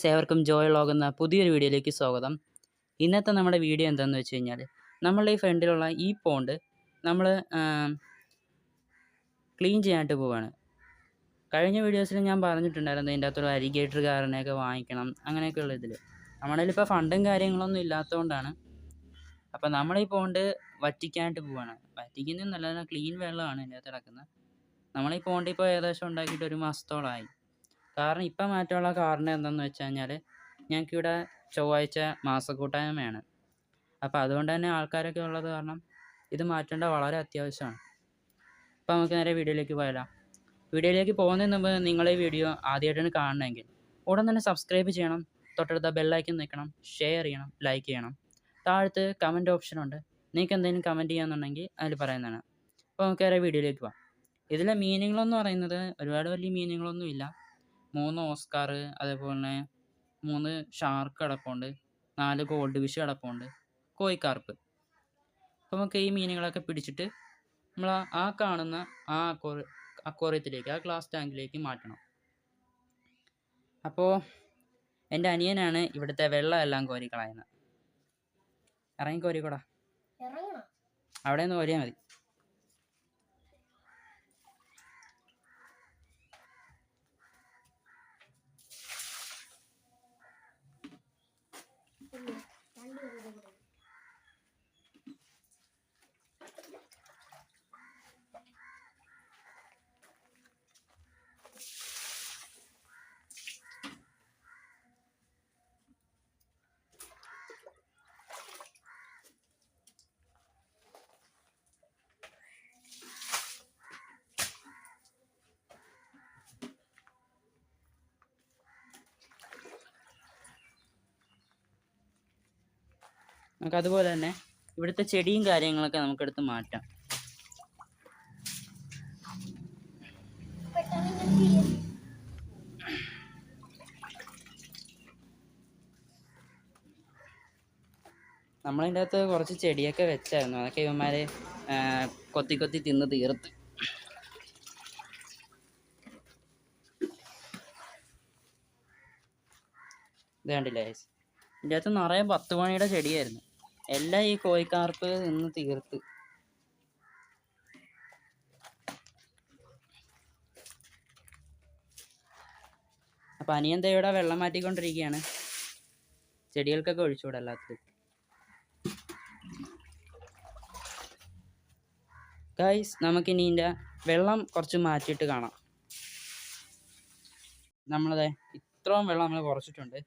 ഏവർക്കും ജോയ് വ്ളോഗ് എന്ന പുതിയൊരു വീഡിയോയിലേക്ക് സ്വാഗതം. ഇന്നത്തെ നമ്മുടെ വീഡിയോ എന്താണെന്ന് വെച്ച് കഴിഞ്ഞാൽ നമ്മളുടെ ഈ ഫ്രണ്ടിലുള്ള ഈ പോണ്ട് നമ്മൾ ക്ലീൻ ചെയ്യാനായിട്ട് പോവുകയാണ്. കഴിഞ്ഞ വീഡിയോസിൽ ഞാൻ പറഞ്ഞിട്ടുണ്ടായിരുന്നു ഇതിൻ്റെ അകത്തൊരു അരിഗേറ്റർ കാരനെയൊക്കെ വാങ്ങിക്കണം അങ്ങനെയൊക്കെയുള്ള ഇതിൽ. നമ്മുടെ കയ്യിലിപ്പോൾ ഫണ്ടും കാര്യങ്ങളൊന്നും ഇല്ലാത്തതുകൊണ്ടാണ്. അപ്പോൾ നമ്മളീ പോണ്ട് വറ്റിക്കാനായിട്ട് പോവുകയാണ്. വറ്റിക്കുന്നത് നല്ല ക്ലീൻ വെള്ളമാണ് ഇതിൻ്റെ അകത്ത് കിടക്കുന്നത്. നമ്മളീ പോണ്ട് ഇപ്പോൾ ഏകദേശം ഉണ്ടാക്കിയിട്ട് ഒരു മാസത്തോളമായി. കാരണം ഇപ്പം മാറ്റമുള്ള കാരണം എന്താണെന്ന് വെച്ച് കഴിഞ്ഞാൽ ഞങ്ങൾക്കിവിടെ ചൊവ്വാഴ്ച മാസക്കൂട്ടായ്മയാണ്. അപ്പോൾ അതുകൊണ്ട് തന്നെ ആൾക്കാരൊക്കെ ഉള്ളത് കാരണം ഇത് മാറ്റേണ്ട വളരെ അത്യാവശ്യമാണ്. അപ്പോൾ നമുക്ക് നേരെ വീഡിയോയിലേക്ക് പോയാലോ. വീഡിയോയിലേക്ക് പോകുന്നതിന് മുമ്പ് നിങ്ങൾ ഈ വീഡിയോ ആദ്യമായിട്ടാണ് കാണണമെങ്കിൽ ഉടൻ തന്നെ സബ്സ്ക്രൈബ് ചെയ്യണം, തൊട്ടടുത്ത ബെല്ലൈക്കൻ നിൽക്കണം, ഷെയർ ചെയ്യണം, ലൈക്ക് ചെയ്യണം. താഴത്ത് കമൻറ്റ് ഓപ്ഷനുണ്ട്. നിങ്ങൾക്ക് എന്തെങ്കിലും കമൻറ്റ് ചെയ്യാമെന്നുണ്ടെങ്കിൽ അതിൽ പറയുന്നതാണ്. അപ്പോൾ നമുക്ക് നേരെ വീഡിയോയിലേക്ക് പോകാം. ഇതിലെ മീനിങ്ങളെന്ന് പറയുന്നത് ഒരുപാട് വലിയ മീനിങ്ങളൊന്നും ഇല്ല. 3 ഓസ്കാർ, അതേപോലെ തന്നെ 3 ഷാർക്ക് കിടപ്പുണ്ട്, 4 ഗോൾഡ് ഫിഷ് കിടപ്പുണ്ട്, കോഴിക്കാർപ്പ്. അപ്പോൾ നമുക്ക് ഈ മീനുകളൊക്കെ പിടിച്ചിട്ട് നമ്മൾ ആ കാണുന്ന ആ അക്വേറിയത്തിലേക്ക്, ആ ഗ്ലാസ് ടാങ്കിലേക്ക് മാറ്റണം. അപ്പോൾ എൻ്റെ അനിയനാണ് ഇവിടുത്തെ വെള്ളം എല്ലാം കോരി കളയുന്നത്. ഇറങ്ങി കോരിക്കൂടാ, അവിടെ നിന്ന് കോരിയാൽ മതി. നമുക്കതുപോലെ തന്നെ ഇവിടുത്തെ ചെടിയും കാര്യങ്ങളൊക്കെ നമുക്കെടുത്ത് മാറ്റാം. നമ്മളതിൻ്റെ അകത്ത് കുറച്ച് ചെടിയൊക്കെ വെച്ചായിരുന്നു. അതൊക്കെ ഇവന്മാർ കൊത്തി കൊത്തി തിന്ന് തീർത്ത്. ഇത് കണ്ടില്ലേ, ഇതിൻ്റെ അകത്ത് നിറയെ 10 മണിയുടെ ചെടിയായിരുന്നു. എല്ലാം ഈ കോഴിക്കാർപ്പ് നിന്ന് തീർത്ത്. അപ്പം അനിയൻ ഇവിടെ വെള്ളം മാറ്റിക്കൊണ്ടിരിക്കുകയാണ്. ചെടികൾക്കൊക്കെ ഒഴിച്ചുകൂടെ എല്ലാത്തിലും. ഗൈസ്, നമുക്കിനി ഇതിൻ്റെ വെള്ളം കുറച്ച് മാറ്റിയിട്ട് കാണാം. നമ്മളത് ഇത്രയും വെള്ളം നമ്മൾ കുറച്ചിട്ടുണ്ട്.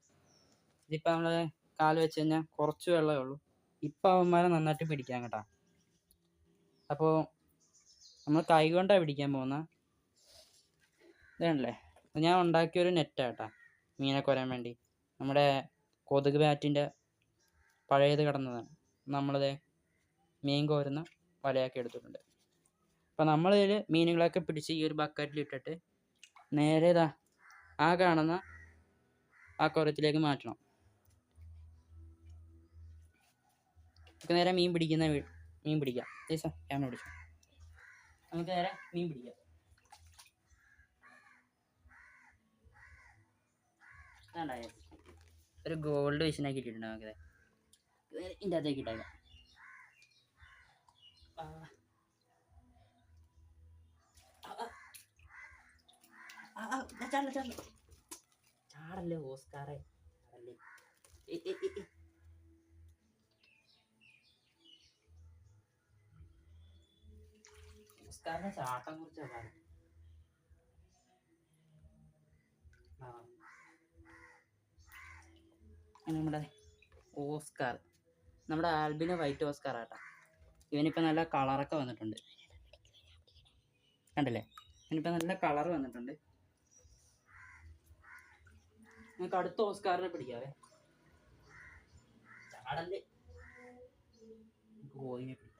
ഇതിപ്പോൾ നമ്മൾ കാല് വെച്ച് കഴിഞ്ഞാൽ കുറച്ച് വെള്ളമേ ഉള്ളൂ. ഇപ്പം അവന്മാരെ നന്നായിട്ട് പിടിക്കാം കേട്ടോ. അപ്പോൾ നമ്മൾ കൈ കൊണ്ടാണ് പിടിക്കാൻ പോകുന്നത്. ഇതാണല്ലേ, ഞാൻ ഉണ്ടാക്കിയൊരു നെറ്റാണ് കേട്ടോ മീനെ കൊരാൻ വേണ്ടി. നമ്മുടെ കൊതുക് ബാറ്റിൻ്റെ പഴയത് കിടന്നതാണ്. നമ്മളത് മീൻ കോരുന്ന വലയാക്കി എടുത്തിട്ടുണ്ട്. അപ്പോൾ നമ്മളിതിൽ മീനുകളൊക്കെ പിടിച്ച് ഈ ഒരു ബക്കറ്റിലിട്ടിട്ട് നേരെ ആ കാണുന്ന അക്വേറിയത്തിലേക്ക് മാറ്റണം. നമുക്ക് നേരെ മീൻ പിടിക്കാം. ക്യാമറ പിടിച്ചു. നമുക്ക് നേരെ മീൻ പിടിക്കാം. ഒരു ഗോൾഡ് ഫിഷിനാക്കി ഇട്ടിട്ടുണ്ട്. നമുക്കിത് ഇതിൻ്റെ അകത്തേക്ക് ഇട്ടേക്കാം. ചാടല്ലേ ഓസ്കാറെ, ചാടല്ലേ. ഓസ്കാറിന്റെ ചാട്ടം കുറിച്ചാണ് പറയുന്നത്. നമ്മുടെ ഓസ്കാർ, നമ്മുടെ ആൽബിനോ വൈറ്റ് ഓസ്കാർ ആട്ടാ. ഇവനിപ്പോൾ നല്ല കളറൊക്കെ വന്നിട്ടുണ്ട്, കണ്ടില്ലേ? ഇവനിപ്പോൾ നല്ല കളർ വന്നിട്ടുണ്ട്. നമുക്ക് അടുത്ത ഓസ്കാറിനെ പിടിക്കാവേ. ചാടല്ലേ, കോയിനെ പിടിക്കാം.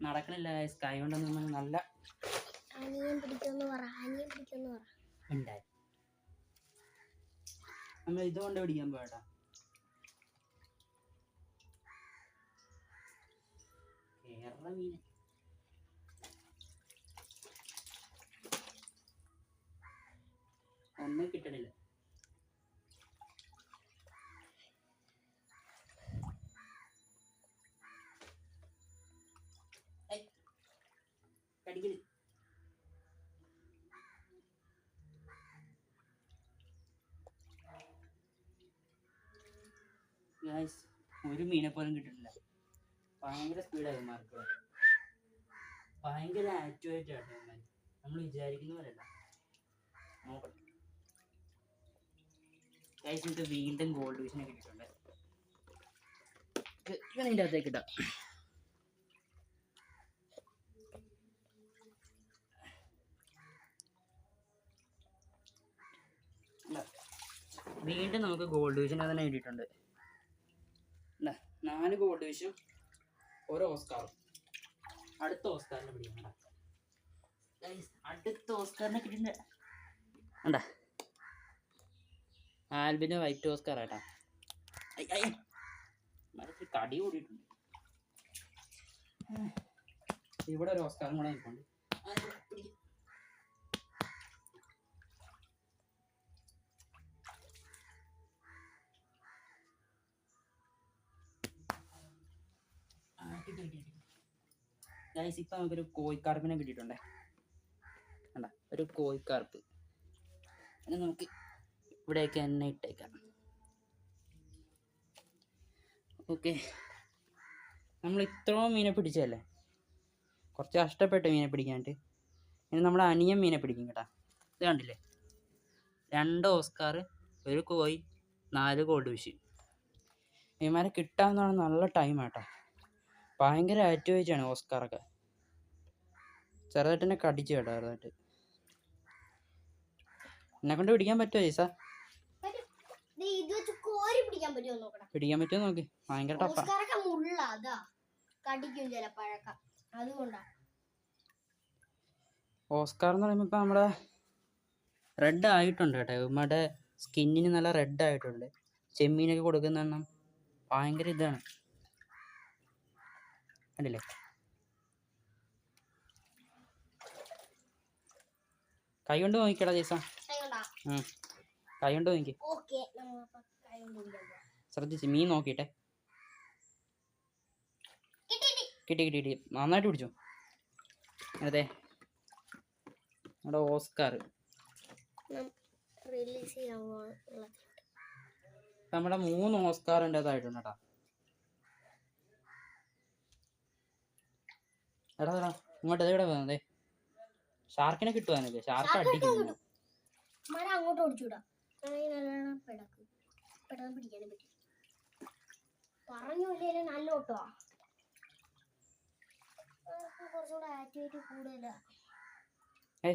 നടക്കണില്ല ഗൈസ്. കൈ കൊണ്ടൊന്നും നല്ല ഉണ്ടായി. നമ്മൾ ഇതുകൊണ്ട് പിടിക്കാൻ പോയട്ടാ. കേരള മീൻ ഒന്നും കിട്ടണില്ല. കടിക്കല് ഗൈസ്, ഒരു മീനെ പോലും കിട്ടുന്നില്ല. ഭയങ്കര സ്പീഡായി മാർക്ക്. ഭയങ്കര ആക്റ്റീവായിട്ട് ആട്ടോ നമ്മൾ വിചാരിക്കുന്ന പോലെയല്ല. നോക്കട്ടെ ഗൈസ്, നമുക്ക് വീണ്ടും ഗോൾഡ് ഫിഷിനെ കിട്ടിയിട്ടുണ്ട്. ഇതിൻ്റെ അകത്തേക്ക് ഇട്ടാം. വീണ്ടും നമുക്ക് ഗോൾഡ് ഫിഷിനെ തന്നെ കിട്ടിയിട്ടുണ്ട്. 4 ഗോൾഡ് ഫിഷും ഒരു ഓസ്കാറും. അടുത്ത ഓസ്കാറിനെ പിടിക്കണം. അടുത്ത ഓസ്കാറിനെ കിട്ടിയിട്ടുണ്ട്. കണ്ടാ, ആൽബിന് വൈറ്റ് ഓസ്കാർ ആട്ടാ. മരത്തിൽ കടി കൂടിയിട്ടുണ്ട്. ഇവിടെ ഒരു ഓസ്കാറും കൂടെ നിൽക്കുന്നുണ്ട്. ഗൈസ്, ഇപ്പം നമുക്കൊരു കോഴിക്കാർപ്പിനെ കിട്ടിയിട്ടുണ്ടേ. കണ്ട, ഒരു കോഴിക്കാർപ്പ്. പിന്നെ നമുക്ക് ഇവിടെയൊക്കെ എണ്ണ ഇട്ടേക്കാം. ഓക്കെ, നമ്മൾ ഇത്രയും മീനെ പിടിച്ചതല്ലേ, കുറച്ച് കഷ്ടപ്പെട്ട് മീനെ പിടിക്കാനായിട്ട്. ഇനി നമ്മുടെ അനിയൻ മീനെ പിടിക്കും കേട്ടാ. ഇത് കണ്ടില്ലേ, 2 ഓസ്കാർ, ഒരു കോഴി, 4 ഗോൾഡ് ഫിഷ്. ഇവന്മാരെ കിട്ടാമെന്നാണ് നല്ല ടൈം ആട്ടോ. ഭയങ്കര ആക്റ്റീവായിട്ടാണ് ഓസ്കാറൊക്കെ. ചെറുതായിട്ട് തന്നെ കടിച്ചു കേട്ടോ. ചെറുതായിട്ട് എന്നെ കൊണ്ട് പിടിക്കാൻ പറ്റുമോ ചേച്ചാ? പിടിക്കാൻ പറ്റുമോ നോക്കി. ഭയങ്കര ടഫാ. ഓസ്കാർ എന്ന് പറയുമ്പോൾ ഇപ്പം നമ്മുടെ റെഡ് ആയിട്ടുണ്ട് കേട്ടോ. ഇവന്മാരുടെ സ്കിന്നിന് നല്ല റെഡ് ആയിട്ടുണ്ട്. ചെമ്മീനൊക്കെ കൊടുക്കുന്ന എണ്ണം ഭയങ്കര ഇതാണ്, കണ്ടില്ലേ? കൈ കൊണ്ട് നോക്കിക്കടാ ചേച്ചാ. കൈ കൊണ്ട് നോക്കി. ശ്രദ്ധിച്ച് മീൻ നോക്കിട്ടെ. കിട്ടി കിട്ടി കിട്ടി, നന്നായിട്ട് പിടിച്ചു. അതെ, നമ്മുടെ ഓസ്കാർ നമ്മുടെ 3 ഓസ്കാറിൻ്റെ അതായിട്ടുണ്ട് കേട്ടോ. എടാ എടാ ഇങ്ങോട്ട് എവിടെ പോകുന്നതേ? ഷാർക്കിനെ കിട്ടുവാനല്ലേ? ഷാർക്ക് അടിക്കുന്നു. അങ്ങോട്ട് ഓടിച്ചൂടാ, പറഞ്ഞില്ലേ നല്ല ഓട്ടോ.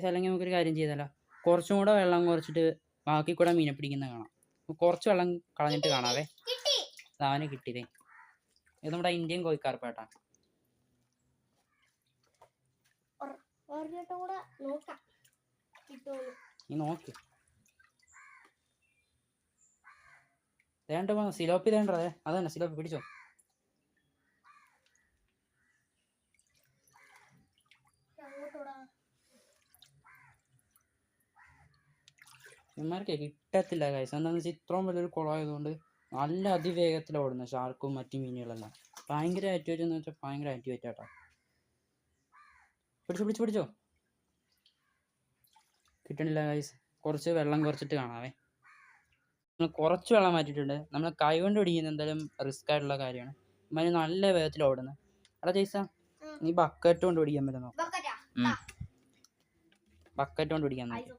അല്ലെങ്കിൽ നമുക്കൊരു കാര്യം ചെയ്താലോ, കുറച്ചും കൂടെ വെള്ളം കുറച്ചിട്ട് ബാക്കി കൂടെ മീനെ പിടിക്കുന്ന കാണാം. കുറച്ച് വെള്ളം കളഞ്ഞിട്ട് കാണാവേ. അവനെ കിട്ടിയതേ. ഇത് നമ്മുടെ ഇന്ത്യൻ കോഴിക്കാർപ്പാട്ടാ. നീ നോക്ക്. വേണ്ട സിലോപ്പി തേണ്ടേ? അതന്നെ സിലോപ്പി, പിടിച്ചോ. ഇവന്മാർക്ക് കിട്ടത്തില്ല കൈസ്. എന്താണെന്ന് വെച്ചാൽ ഇത്രയും വലിയൊരു കുളമായതുകൊണ്ട് നല്ല അതിവേഗത്തിൽ ഓടുന്നത് ഷാർക്കും മറ്റു മീനുകളെല്ലാം. ഭയങ്കര ആക്ടിവേറ്റ് എന്ന് വെച്ചാൽ ഭയങ്കര ആക്ടിവേറ്റ് ആട്ടോ. പിടിച്ചോ പിടിച്ചോ പിടിച്ചോ. കിട്ടണില്ല കൈസ്. കുറച്ച് വെള്ളം കുറച്ചിട്ട് കാണാവേ. നമ്മൾ കുറച്ച് വെള്ളം മാറ്റിയിട്ടുണ്ട്. നമ്മൾ കൈ കൊണ്ട് പിടിക്കുന്നത് എന്തായാലും റിസ്ക് ആയിട്ടുള്ള കാര്യമാണ്. ഇവന്മാർ നല്ല വേഗത്തിൽ ഓടുന്നത്. എടാ ജയ്സ, നീ ബക്കറ്റ് കൊണ്ട് പിടിക്കാൻ പറ്റുന്നോ? ബക്കറ്റ് കൊണ്ട് പിടിക്കാൻ നോക്കി.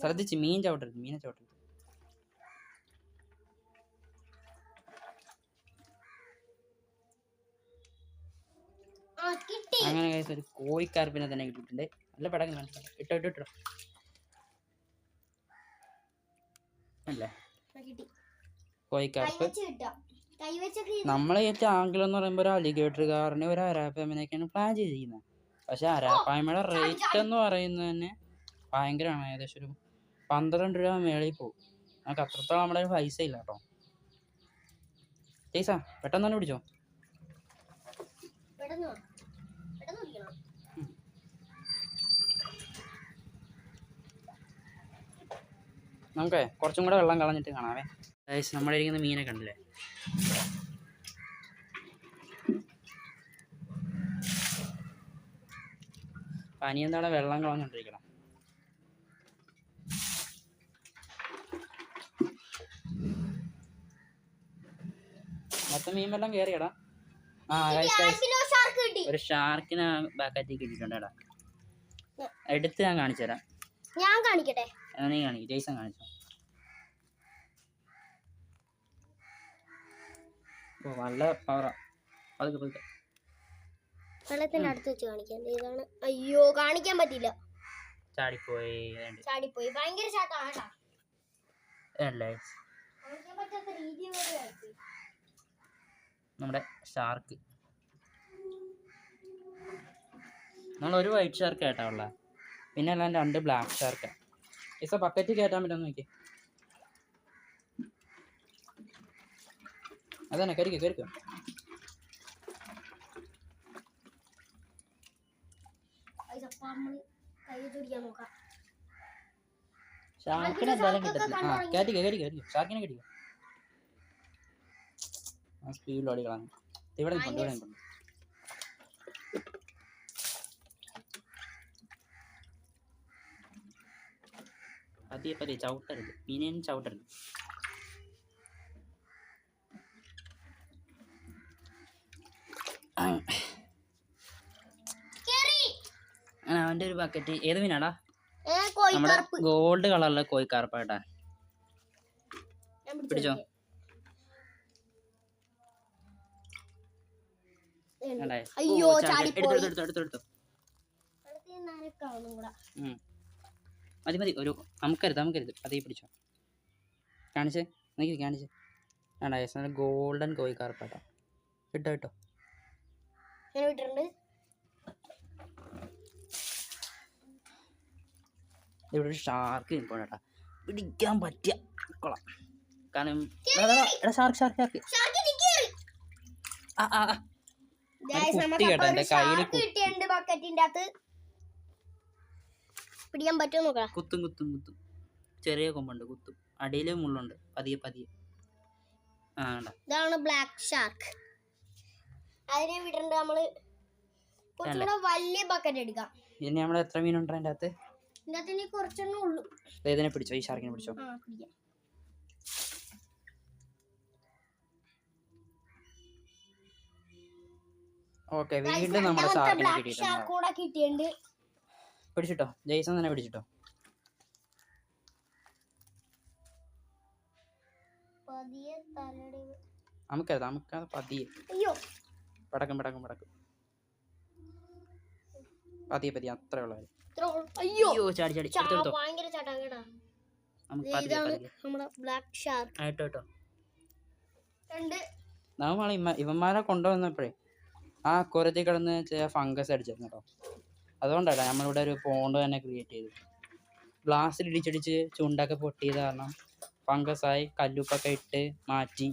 ശ്രദ്ധിച്ച് മീൻ ചവിട്ടരുത്, മീനെ ചവിട്ടരുത്. അങ്ങനെ കഴിച്ച ഒരു കോഴിക്കാർപ്പിനെ തന്നെ കിട്ടിയിട്ടുണ്ട്. നല്ല പടങ്ങ് ഇട്ടോ ഇട്ടോ ഇട്ടോ. അല്ലേ കിട്ടി. കോഴിക്കാർപ്പ്. കൈവച്ച് കിട്ടാം. കൈവച്ചൊക്കെ നമ്മളെ ഈ ടാങ്കിൽ എന്ന് പറയുമ്പോൾ ഒരു അലിഗേറ്റർ കാറിന് ഒരു അരാപ്പായ്മനൊക്കെയാണ് പ്ലാൻ ചെയ്തിരിക്കുന്നത്. പക്ഷെ അരാപ്പായ്മയുടെ റേറ്റ് എന്ന് പറയുന്നത് തന്നെ ഭയങ്കരമാണ്. ഏകദേശം ഒരു 12 രൂപ മേളിൽ പോകും. നമുക്ക് അത്രത്തോളം നമ്മുടെ ഒരു പൈസ ഇല്ല കേട്ടോ. ചേച്ചാ പെട്ടെന്ന് തന്നെ പിടിച്ചോ. പെട്ടെന്ന് പിടിക്കണം. നമുക്ക് കുറച്ചും കൂടെ വെള്ളം കളഞ്ഞിട്ട് കാണാവേ. നമ്മുടെ ഇരിക്കുന്ന മീനെ കണ്ടില്ലേ? പനിയെന്താണ് വെള്ളം കളഞ്ഞോണ്ടിരിക്കണം. മൊത്തം മീൻ വെള്ളം കയറിയടാ. ഒരു ഷാർക്കിനെ ബാക്കാറ്റേക്ക് ഇട്ടിട്ടുണ്ടേടാ. എടുത്ത് ഞാൻ കാണിച്ചു തരാം. ഞാൻ കാണിക്കട്ടെ? നീ കാണിക്കും. ജയ്സൺ കാണിച്ചോ. ഓ നല്ല പവറാ. പതുക്കെ പതുക്കെ വെള്ളത്തിന്റെ അടുത്ത് വെച്ച് കാണിക്കാൻ. ഇതാണ്. അയ്യോ കാണിക്കാൻ പറ്റില്ല. ചാടിപ്പോയി. ചാടിപ്പോയി. ഭയങ്കര ചാട്ടാണ്. കാണിക്കാൻ പറ്റാത്ത രീതി. നമ്മുടെ ഷാർക്ക്. നമ്മളൊരു വൈറ്റ് ഷാർക്ക് ആയിട്ടാ ഉള്ള. പിന്നെ എല്ലാം 2 ബ്ലാക്ക് ഷാർക്കാ. ഈസ ബക്കറ്റ് കയറ്റാൻ പറ്റുമെന്ന് നോക്കി. അതന്നെ കരിക്കോ കരിക്കോ. ഷാർക്കിനെ എന്തായാലും കിട്ടത്തില്ല. കയറ്റിക്കോ കരിക്കോ കരിക്കോ. ഷാർക്കിനെ കടിക്കോ. ആ സ്പീഡിൽ ഓടി കളഞ്ഞു. ഇവിടെ നിൽപ്പുണ്ട് ഇവിടെ നിൽപ്പുണ്ട്. പതിയെ പതിയെ ചവിട്ടരുത്. മീനേനും ചവിട്ടരുത്. അങ്ങനെ അവൻ്റെ ഒരു ബക്കറ്റ്. ഏത് മീനാടാ? നമ്മുടെ ഗോൾഡ് കളറിലെ കോഴിക്കാർപ്പായിട്ടാ. പിടിച്ചോ. എടുത്തെടുത്തെടുത്തെടുത്തു. മതി മതി. ഒരു നമുക്കരുത് അതേ പിടിച്ചോ. കാണിച്ചേ നോക്കി കാണിച്ചേ. വേണ്ട ഗോൾഡൻ കോഴിക്കാർപ്പാട്ടാ. കിട്ടോ കിട്ടോ. ഇവിടെ ഒരു ഷാർക്ക് നിൽക്കണേട്ടാ. പിടിക്കാൻ പറ്റിയ കൊള്ളാം. കാരണം ഷാർക്ക് കുത്തി കേട്ടോ. എന്റെ കയ്യിൽ പിടിക്കാൻ പറ്റുമോ? കുത്തും ചെറിയ കൊമ്പുണ്ട്. കുത്തും. അടിയിലെ മുള്ളുണ്ട്. പതിയെ ഇതാണ് ബ്ലാക്ക് ഷാർക്ക്. അതിനെ വിടണ്ട. നമ്മള് കുറച്ചുകൂടെ വലിയ ബക്കറ്റ് എടുക്കാം. ഇനി നമ്മൾ എത്ര മീനുണ്ട് അതിൻ്റെ അകത്ത്? ഇതിന് കുറച്ചെണ്ണേ ഉള്ളൂ. ഇതിനെ പിടിച്ചോ. ഈ ഷാർക്കിനെ പിടിച്ചോ. ഓക്കെ വീണ്ടും നമ്മുടെ ഷാർക്കിനെ കിട്ടിയിട്ടുണ്ട്. പിടിച്ചിട്ടോ. ജയ്സൺ തന്നെ പിടിച്ചിട്ടോ. നമുക്കത് പതിയെ പടക്കും പതിയെ അത്ര ഉള്ളു. ചാടി നമ്മൾ ഇവന്മാരെ കൊണ്ടുവന്നപ്പോഴേ ആ അക്വേറിയത്തിൽ കിടന്ന് ഫംഗസ് അടിച്ചിരുന്നു കേട്ടോ. അതുകൊണ്ടല്ല നമ്മളിവിടെ ഒരു പോണ്ട് തന്നെ ക്രിയേറ്റ് ചെയ്തു. ഗ്ലാസ്സിൽ ഇടിച്ചടിച്ച് ചുണ്ടൊക്കെ പൊട്ടിയത് കാരണം ഫംഗസായി. കല്ലുപ്പൊക്കെ ഇട്ട് മാറ്റി.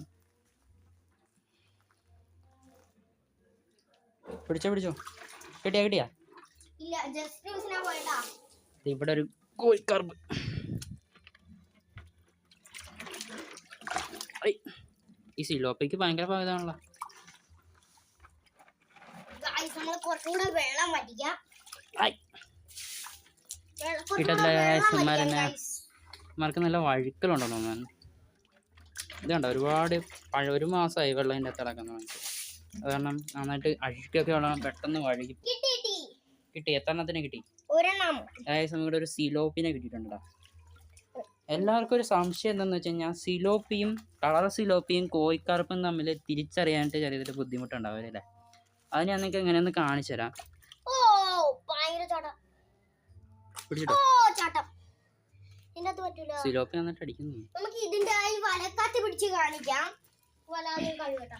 പിടിച്ചോ. കിട്ടിയാ ഇവിടെ ഒരു കോഴിക്കാർപ്പ്. ഈ സിലോപ്പിക്ക് ഭയങ്കര പാകതാണല്ലോ. കിട്ടത്തില്ല. ഇമാർക്ക് നല്ല വഴുക്കലുണ്ടോ തോന്നുന്നു. ഇതുണ്ടോ ഒരുപാട് ഒരു മാസമായി വെള്ളം അതിൻ്റെ അകത്ത് കിടക്കുന്ന. അത് കാരണം നന്നായിട്ട് അഴുക്കൊക്കെ വെള്ളം പെട്ടെന്ന് വഴുകി. കിട്ടി. എത്രണ്ണത്തിന് കിട്ടി? അതായത് ഇവിടെ ഒരു സിലോപ്പിനെ കിട്ടിയിട്ടുണ്ടോ. എല്ലാവർക്കും ഒരു സംശയം എന്താണെന്ന് വെച്ച് കഴിഞ്ഞാൽ സിലോപ്പിയും കളർ സിലോപ്പിയും കോഴിക്കാർപ്പും തമ്മിൽ തിരിച്ചറിയാനായിട്ട് ചെറിയൊരു ബുദ്ധിമുട്ടുണ്ടാവില്ലേ? അത് ഞാൻ നിങ്ങൾക്ക് എങ്ങനെയൊന്ന് കാണിച്ചു തരാം. പിടിച്ചിട്ടോ. സിലോപ്പി നന്നായിട്ട് അടിക്കുന്നു. വലക്കത്ത് പിടിച്ച് കാണിക്കാം. വല ആദ്യം കഴുകട്ടോ.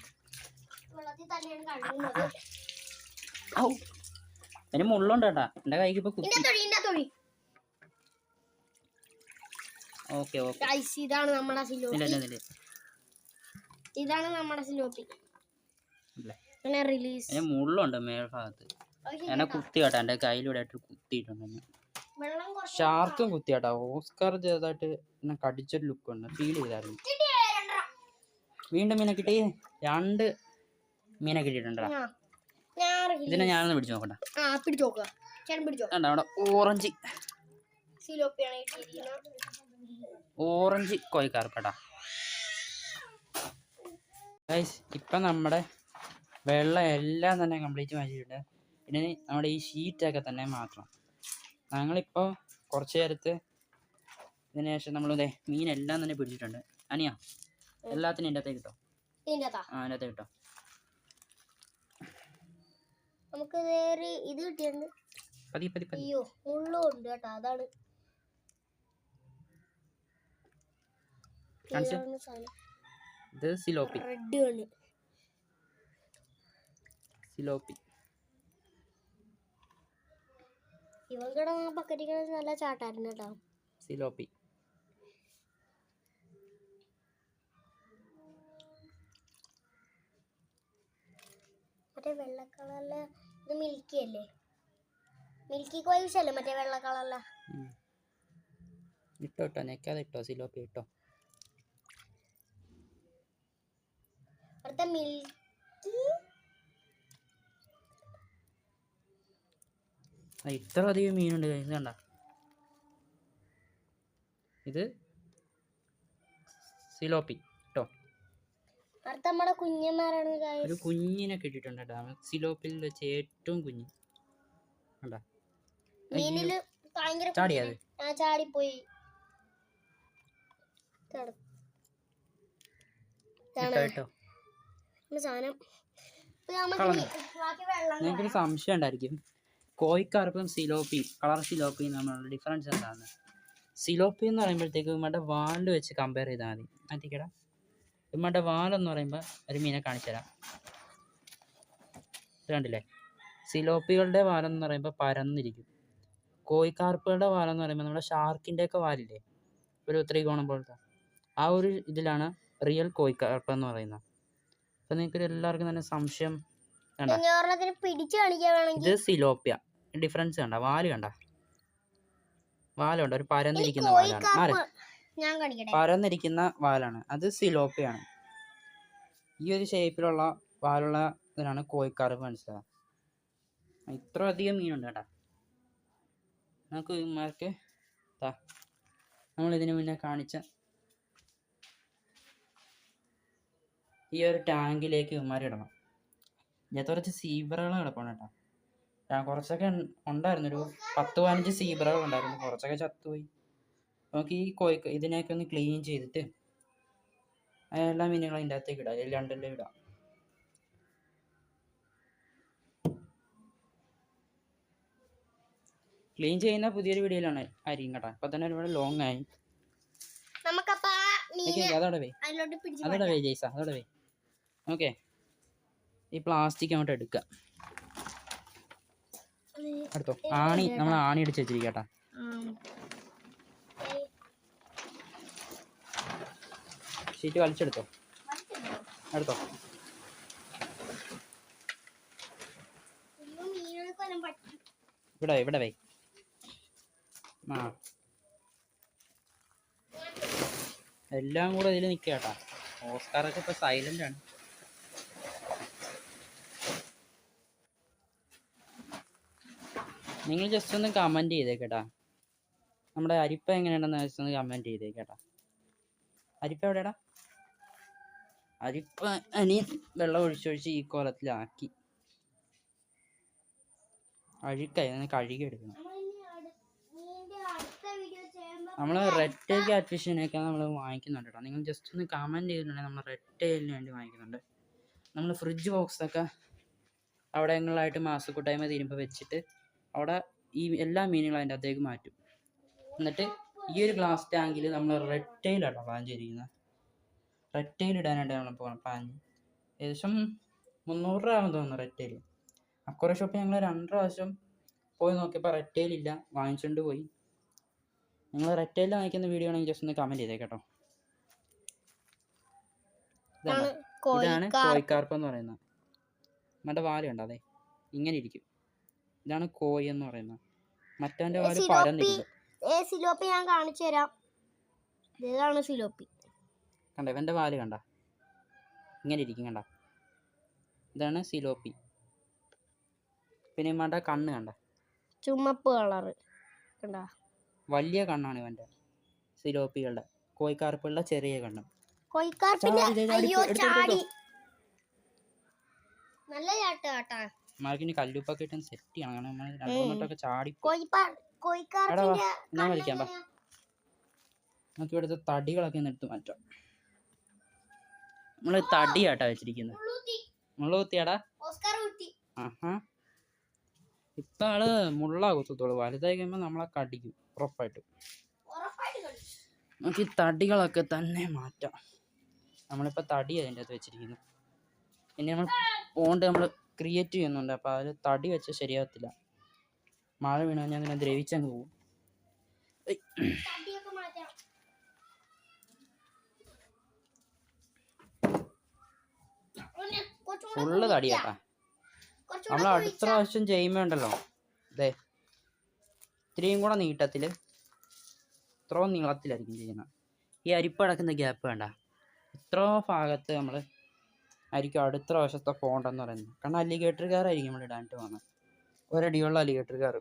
വെള്ളത്തിൽ തന്നെയാണ് കഴുകുന്നത്. ഔ അതിന് മുള്ളുണ്ട് കേട്ടാ, എൻ്റെ കൈക്ക് ഇപ്പൊ കുത്തി. Okay okay. ഇതാണ് നമ്മുടെ സിലോപ്പി. ഇതാണ് നമ്മുടെ സിലോപ്പി. പിന്നെ റിലീസ്. അതിന് മുള്ളുണ്ട് മേൽഭാഗത്ത്. എന്നെ കുത്തി കേട്ടാ, എൻ്റെ കയ്യിലൂടെ ആയിട്ട് കുത്തിയിട്ടുണ്ട്. ഷാർക്കും കുത്തി കേട്ടാ. ഓസ്കാർ ചെറുതായിട്ട് എന്നെ കടിച്ചൊരു ലുക്ക് ഉണ്ട്, ഫീൽ ചെയ്തായിരുന്നു. വീണ്ടും മീനെ കിട്ടി. 2 മീനെ കിട്ടിയിട്ടുണ്ടാ. ഇതിനെ ഞാനൊന്ന് പിടിച്ചു നോക്കട്ടെ. അവിടെ ഓറഞ്ച് കോഴിക്കാർപ്പേട്ടാ. ഇപ്പം നമ്മുടെ വെള്ളം എല്ലാം തന്നെ കംപ്ലീറ്റ് മാറ്റിയിട്ടുണ്ട്. ഇനി നമ്മുടെ ഈ ഷീറ്റൊക്കെ തന്നെ മാറ്റണം. ഞങ്ങളിപ്പോൾ കുറച്ച് നേരത്ത് ഇതിന് ശേഷം നമ്മൾ മീനെല്ലാം തന്നെ പിടിച്ചിട്ടുണ്ട്. അനിയാ എല്ലാത്തിനും ഇതിൻ്റെ അകത്തേക്ക് കിട്ടോ. അതിൻ്റെ അകത്തേക്ക് കിട്ടോ. നമുക്ക് ഇത് കിട്ടിയുണ്ട്. അയ്യോ മുള്ളുണ്ട് കേട്ടോ. അതാണ് ഇത് സിലോപ്പി. ഇവൻ കിടന്ന ബക്കറ്റിൽ നല്ല ചാട്ടായിരുന്നു കേട്ടോ. സിലോപ്പി മറ്റേ വെള്ള കളറിലെ ഇത് മിൽക്കി അല്ലേ? മിൽക്കി കോയിൽസ് അല്ലേ മറ്റേ വെള്ള കളറിലെ? ഇട്ടോ നെക്കാതെ ഇട്ടോ. സിലോപ്പി ഇട്ടോ. അടുത്ത മിൽക്കി ഇത്ര അധികം മീനുണ്ട്. ഇത് കണ്ട, ഇത് സിലോപ്പി കേട്ടോ. അടുത്ത നമ്മുടെ കുഞ്ഞന്മാരാണ്. ഒരു കുഞ്ഞിനെ കിട്ടിയിട്ടുണ്ട് കേട്ടോ. സിലോപ്പിൽ വെച്ച് ഏറ്റവും കുഞ്ഞ് കണ്ടാ. മീനില് ഭയങ്കര ചാടിയത് ചാടിപ്പോയി. നിങ്ങൾക്കൊരു സംശയം ഉണ്ടായിരിക്കും, കോഴിക്കാർപ്പും സിലോപ്പി, കളർ സിലോപ്പിയും തമ്മിലുള്ള ഡിഫറൻസ് എന്താണ്? സിലോപ്പി എന്ന് പറയുമ്പോഴത്തേക്ക് ഇമ്മയുടെ വാല് വെച്ച് കമ്പയർ ചെയ്താൽ മതി. മാറ്റിക്കടാ. ഇമ്മയുടെ വാലെന്ന് പറയുമ്പോൾ ഒരു മീനെ കാണിച്ചു തരാം. ഇത് കണ്ടില്ലേ? സിലോപ്പികളുടെ വാലെന്ന് പറയുമ്പോൾ പരന്നിരിക്കും. കോഴിക്കാർപ്പുകളുടെ വാലെന്ന് പറയുമ്പോൾ നമ്മുടെ ഷാർക്കിൻ്റെയൊക്കെ വാലില്ലേ, ഒരു ത്രികോണം പോലത്തെ ആ ഒരു ഇതിലാണ് റിയൽ കോഴിക്കാർപ്പ് എന്ന് പറയുന്നത്. അപ്പം നിങ്ങൾക്ക് എല്ലാവർക്കും തന്നെ സംശയം കണ്ട. ഇത് സിലോപ്പിയ. ഡിഫറൻസ് കണ്ട, വാല് കണ്ട, വാലുണ്ട്, ഒരു പരന്നിരിക്കുന്ന വാലാണ്. പരന്നിരിക്കുന്ന വാലാണ്, അത് സിലോപ്പിയാണ്. ഈ ഒരു ഷേപ്പിലുള്ള വാലുള്ള ഇതിനാണ് കോഴിക്കാർപ്പ്. മനസ്സിലാകാം. ഇത്ര അധികം മീനുണ്ട് കേട്ടാ. നമുക്ക് ഇമാർക്ക് നമ്മളിതിന് മുന്നേ കാണിച്ച ഈ ഒരു ടാങ്കിലേക്ക് ഇവന്മാരിടണം. ഇതിനകത്ത് കുറച്ച് സീബ്രകൾ കിടക്കണം കേട്ടോ. ഞാൻ കുറച്ചൊക്കെ ഉണ്ടായിരുന്നു, ഒരു 10-15 സീബ്രകൾ ഉണ്ടായിരുന്നു. കുറച്ചൊക്കെ ചത്തുപോയി. നമുക്ക് ഈ ഇതിനെയൊക്കെ ഒന്ന് ക്ലീൻ ചെയ്തിട്ട് എല്ലാ മീനുകളും അതിൻ്റെ അകത്തേക്ക് ഇടാം. അതിൽ 2 ഇടാം. ക്ലീൻ ചെയ്യുന്ന പുതിയൊരു വീഡിയോയിലാണ് ആയിരിക്കും കേട്ടോ. അപ്പൊ തന്നെ ഒരുപാട് ലോങ് ആയി. അതോടെ വേ ജയ്സ, അതോടെ വേ. ഓക്കെ, ഈ പ്ലാസ്റ്റിക് അങ്ങോട്ട് എടുക്കുക. എടുത്തോ. ആണി, നമ്മൾ ആണി അടിച്ച് വെച്ചിരിക്കട്ടാ. ഷീറ്റ് വലിച്ചെടുത്തോ. എടുത്തോ. ഇവിടെ വേ. ആ, എല്ലാം കൂടെ ഇതിൽ നിൽക്കുക കേട്ടാ. ഓസ്കാറൊക്കെ ഇപ്പൊ സൈലന്റ് ആണ്. നിങ്ങൾ ജസ്റ്റ് ഒന്ന് കമന്റ് ചെയ്തേക്കേട്ടാ. നമ്മുടെ അരിപ്പ എങ്ങനെയുണ്ടെന്ന് ജസ്റ്റ് ഒന്ന് കമന്റ് ചെയ്തേക്കേട്ടാ. അരിപ്പ എവിടെയാടാ? അരിപ്പ അനി വെള്ളം ഒഴിച്ചൊഴിച്ച് ഈ കോലത്തിലാക്കി അഴുക്കായി ഒന്ന് കഴുകി എടുക്കണം. നമ്മൾ റെഡ് ടെയിൽ ക്യാറ്റ് ഫിഷിനെയൊക്കെ നമ്മൾ വാങ്ങിക്കുന്നുണ്ട് കേട്ടോ. നിങ്ങൾ ജസ്റ്റ് ഒന്ന് കമൻറ്റ് ചെയ്തിട്ടുണ്ടെങ്കിൽ നമ്മൾ റെഡ് ടെയിലിന് വേണ്ടി വാങ്ങിക്കുന്നുണ്ട്. നമ്മൾ ഫ്രിഡ്ജ് ബോക്സൊക്കെ അവിടെങ്ങളിലായിട്ട് മാസക്കൂട്ടായ്മ തീരുമ്പോൾ വെച്ചിട്ട് അവിടെ ഈ എല്ലാ മീനുകളും അതിൻ്റെ അകത്തേക്ക് മാറ്റും. എന്നിട്ട് ഈ ഒരു ഗ്ലാസ് ടാങ്കിൽ നമ്മൾ റെഡ് ടെയിലാണ് പ്ലാൻ ചെയ്തിരിക്കുന്നത്. റെറ്റെയിൽ ഇടാനായിട്ട് നമ്മൾ പ്ലാൻ. ഏകദേശം 300 രൂപ ആകുമെന്ന് തോന്നുന്നു റെറ്റെയിൽ. അക്വേറിയം ഷോപ്പിൽ ഞങ്ങൾ 2 പ്രാവശ്യം പോയി നോക്കിയപ്പോൾ റെറ്റെയിൽ ഇല്ല, വാങ്ങിച്ചുകൊണ്ട് പോയി. നിങ്ങൾ റെറ്റെയിൽ വാങ്ങിക്കുന്ന വീഡിയോ ആണെങ്കിൽ ജസ്റ്റ് ഒന്ന് കമൻറ്റ് ചെയ്തേ കേട്ടോ. ഇതാണ് കോഴിക്കാർപ്പ് എന്ന് പറയുന്നത്. നമ്മുടെ വാല് കണ്ടോ, അതെ ഇങ്ങനെ ഇരിക്കും. ഇതാണ് കോഴി എന്ന് പറയുന്നത്. മറ്റവൻ്റെ വാല് പരന്നിരിക്കും. സിലോപ്പി ഞാൻ കാണിച്ചു തരാം. ഇതാണ് സിലോപ്പി. കണ്ട ഇവൻ്റെ വാല് കണ്ട ഇങ്ങനെ ഇരിക്കും, കണ്ട ഇതാണ് സിലോപ്പി. പിന്നെ ഇവൻ്റെ കണ്ണ് കണ്ട ചുമപ്പ് കളറ് കണ്ട, വലിയ കണ്ണാണ് ഇവൻ്റെ സിലോപ്പികളുടെ. കോഴിക്കാർപ്പുകളുടെ ചെറിയ കണ്ണ്. മാർക്കിന് കല്ലുപ്പൊക്കെ ഇട്ട് സെറ്റ് ചെയ്യണം. നമ്മൾ 2-3 ചാടി ഞാൻ കളിക്കാം. നമുക്ക് ഇവിടുത്തെ തടികളൊക്കെ ഒന്ന് എടുത്ത് മാറ്റാം. നമ്മള് തടിയാട്ടാ വെച്ചിരിക്കുന്നത്. മുള്ളുകുത്തിയാടാ. ആഹാ, ഇപ്പൊ ആള് മുള്ള കുത്തത്തോളൂ. വലുതായി കഴിയുമ്പോൾ നമ്മളെ കടിക്കും ഉറപ്പായിട്ടും. നമുക്ക് ഈ തടികളൊക്കെ തന്നെ മാറ്റാം. നമ്മളിപ്പോൾ തടി അതിൻ്റെ അകത്ത് വെച്ചിരിക്കുന്നു. ഇനി നമ്മൾ പോണ്ട് നമ്മൾ ക്രിയേറ്റ് ചെയ്യുന്നുണ്ട്. അപ്പോൾ അതിൽ തടി വെച്ച് ശരിയാകത്തില്ല. മഴ വീണു കഴിഞ്ഞാൽ അങ്ങനെ ദ്രവിച്ചങ്ങ് പോകും. ഫുള്ള് തടിയാട്ടാ. നമ്മൾ അടുത്ത പ്രാവശ്യം ചെയ്യുമ്പോണ്ടല്ലോ അതെ ഇത്രയും കൂടെ നീട്ടത്തിൽ ഇത്രയും നീളത്തിലായിരിക്കും ചെയ്യുന്നത്. ഈ അരിപ്പ് അടക്കുന്ന ഗ്യാപ്പ് വേണ്ട, ഇത്ര ഭാഗത്ത് നമ്മൾ ആയിരിക്കും അടുത്ത പ്രാവശ്യത്തെ പോണ്ടെന്ന് പറയുന്നത്. കാരണം അലിഗേറ്ററുകാരായിരിക്കും നമ്മൾ ഇടാനായിട്ട് പോകുന്നത്. ഒരടിയുള്ള അലിഗേറ്ററുകാർ.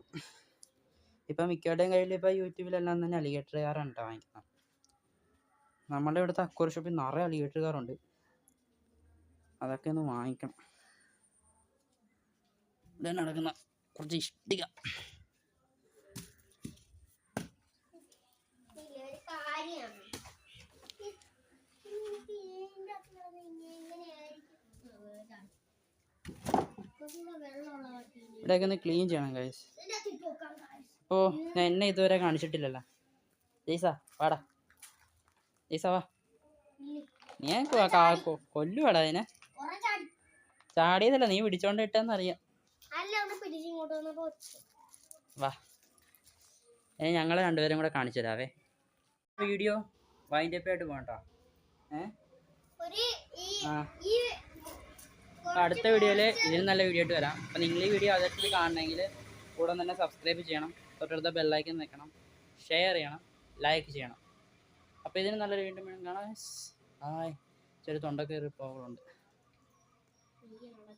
ഇപ്പം മിക്കവരുടെയും കയ്യിൽ ഇപ്പോൾ യൂട്യൂബിലെല്ലാം തന്നെ അലിഗേറ്ററുകാരാണ് കേട്ടോ വാങ്ങിക്കുന്നത്. നമ്മളുടെ ഇവിടുത്തെ അക്വേറിയം ഷോപ്പിൽ നിറയെ അലിഗേറ്ററുകാരുണ്ട്. അതൊക്കെ ഒന്ന് വാങ്ങിക്കണം. ഇവിടെ നടക്കുന്ന കുറച്ച് ഇഷ്ടിക. ഇവിടെയൊക്കെ ഒന്ന് ക്ലീൻ ചെയ്യണം ഗൈസ്. അപ്പോൾ ഞാൻ എന്നെ ഇതുവരെ കാണിച്ചിട്ടില്ലല്ലോ. ജയ്സാ വാടാ, ജയ്സാ വാ. നീ കൊല്ലുവാടാ അതിനെ. ചാടിയതല്ല, നീ പിടിച്ചോണ്ട് ഇട്ടെന്നറിയാം. വാ, ഞങ്ങളെ രണ്ടുപേരും കൂടെ കാണിച്ചു തരാവേ. വീഡിയോ വൈൻഡ് അപ്പ് ആയിട്ട് പോകട്ടോ. അടുത്ത വീഡിയോയിൽ ഇതിന് നല്ല വീഡിയോ ആയിട്ട് വരാം. അപ്പോൾ നിങ്ങൾ ഈ വീഡിയോ ആദ്യമായിട്ട് കാണണമെങ്കിൽ കൂടെ തന്നെ സബ്സ്ക്രൈബ് ചെയ്യണം, തൊട്ടടുത്ത ബെല്ലൈക്കൻ നിൽക്കണം, ഷെയർ ചെയ്യണം, ലൈക്ക് ചെയ്യണം. അപ്പോൾ ഇതിന് നല്ലൊരു വീണ്ടും കാണാം. ഹായ്, ചെറിയ തൊണ്ട കയറി പോകുന്നുണ്ട്.